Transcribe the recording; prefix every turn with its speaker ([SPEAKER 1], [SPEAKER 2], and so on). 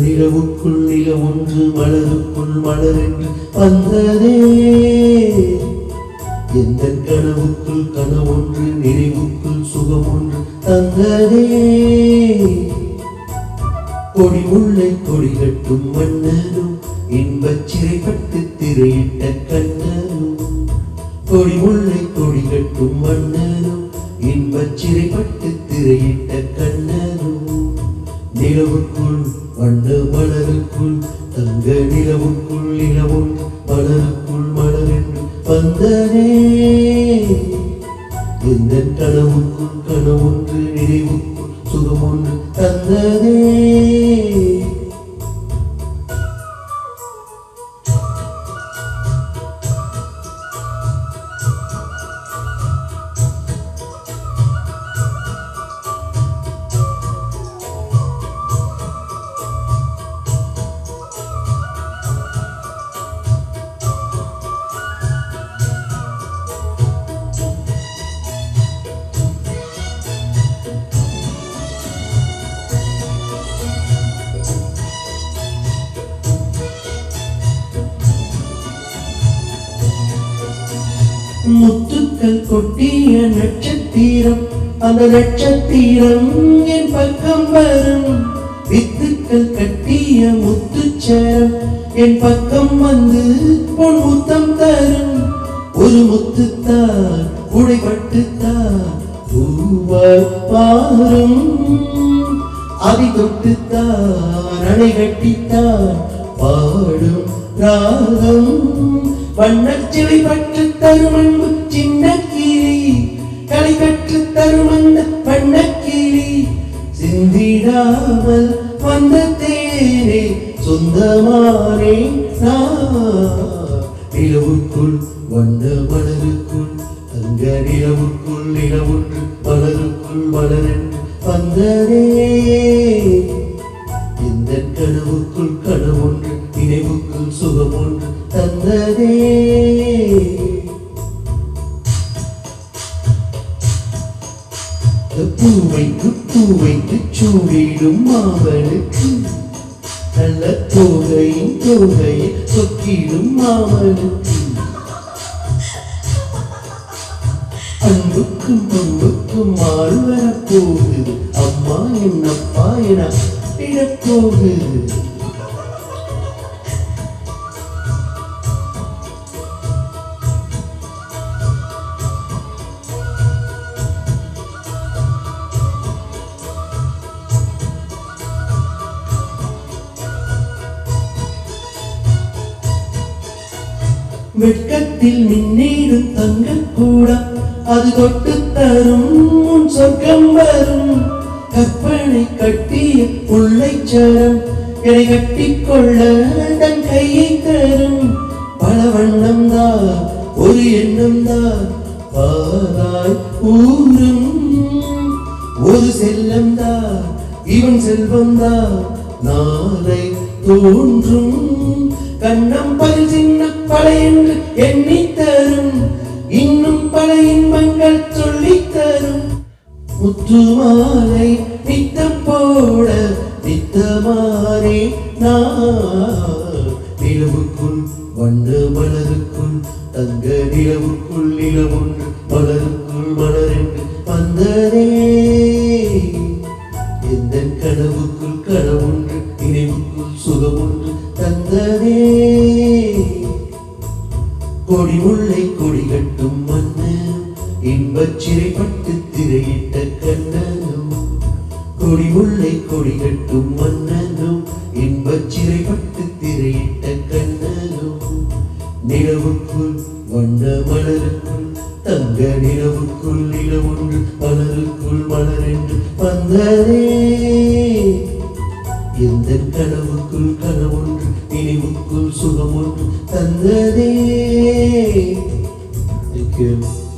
[SPEAKER 1] நிலவுக்குள் நில ஒன்று மலருக்குள் மலரென்று வந்ததே எந்த கனவுக்குள் கனவொன்று நினைவுக்குள் சுகம் ஒன்று தந்ததே கொடி முல்லை கொடி கட்டும் மன்னனும் இன்பச் சிறைப்பட்டு திரையிட்ட கண்ணனும் கொடி முல்லை கொடி கட்டும் மன்னனும் இன்பச் சிறைப்பட்டு திரையிட்ட கண்ணனும் நிலவுக்குள் வண்ண மலருக்குள் தங்க நிலவுக்குள் நிலவும் மலருக்குள் மலரென்று வந்தனே எந்த கனவுக்குள் கனவொன்று நினைவுக்குள் சுகம் ஒன்று தந்தனே முத்துக்கள் கொட்டிய நட்சத்திரம் அந்த நட்சத்திரம் என் பக்கம் வரும் வித்துக்கள் கட்டிய முத்துச்சரம் என் பக்கம் வந்து பொன் முத்தம் தரும் ஒரு முத்துத்தான் உடைபட்டுத்தான் பூவாய் மாறும் அதை தொட்டுத்தான் அணை கட்டித்தான் பாடும் ராகம் வண்ணச்சிலை பற்று தரும் அன்பு சின்ன கிளி களை கற்று தரும் அந்த வண்ணக்கிளி சிந்திடாமல் வந்த தேனே சொந்தமானே நிலவுக்குள் வண்ண மலருக்குள் தங்க நிலவுக்குள் நிலவொன்று மலருக்குள் மலரென்று வந்ததே இந்த கனவுக்குள் கனவொன்று நினைவுக்குள் சுகம் ஒன்று தந்ததே பூவைக்கு சூடிடும் மாமனுக்கு நல்ல தோகையும் தோகையை சொக்கிடும் மாமனுக்கு அன்புக்கும் பம்புக்கும் ஆள் வரப்போகுது அம்மா என்னப்பா என இடப்போகுது வெட்கத்தில் மின்னேடும் தங்கக்கூடா அது தொட்டு தரும் உன் சொர்க்கம் வரும் கற்பனை கட்டிய முல்லைச்சரம் என்னை கட்டிக்கொள்ள தன் கையை தரும் பல வண்ணம் தான் ஒரு எண்ணம் தான் பாதாய் ஊரும் ஒரு செல்லம் தான் இவன் செல்வம் தான் நாளை தோன்றும் கண்ணம் பதில் சின்ன பல என்று எண்ணி தரும் இன்னும் பல இன்பங்கள் சொல்லி தரும் முத்துமாலை நித்தம் போட நித்தமானே நிலவுக்குள் வண்ண மலருக்குள் தங்க நிலவுக்குள் நிலவொன்று மலருக்குள் மலரென்று வந்ததே எந்த கனவுக்குள் கனவொன்று நினைவுக்குள் சுகம் ஒன்று தந்ததே கொடி முல்லை கொடி கட்டும் மன்னன் இன்பச் சிறைப்பட்டு திரையிட்ட கண்ணனும் கொடி முல்லை கொடி கட்டும் மன்னனும் இன்பச் சிறைப்பட்டு திரையிட்ட கண்ணனும் நிலவுக்குள் வண்ண மலருக்குள் தங்க நிலவுக்குள் நிலவொன்று மலருக்குள் மலரென்று வந்ததே எந்த கனவுக்குள் கனவொன்று நினைவுக்குள் சுகம் ஒன்று தந்ததே. Thank you.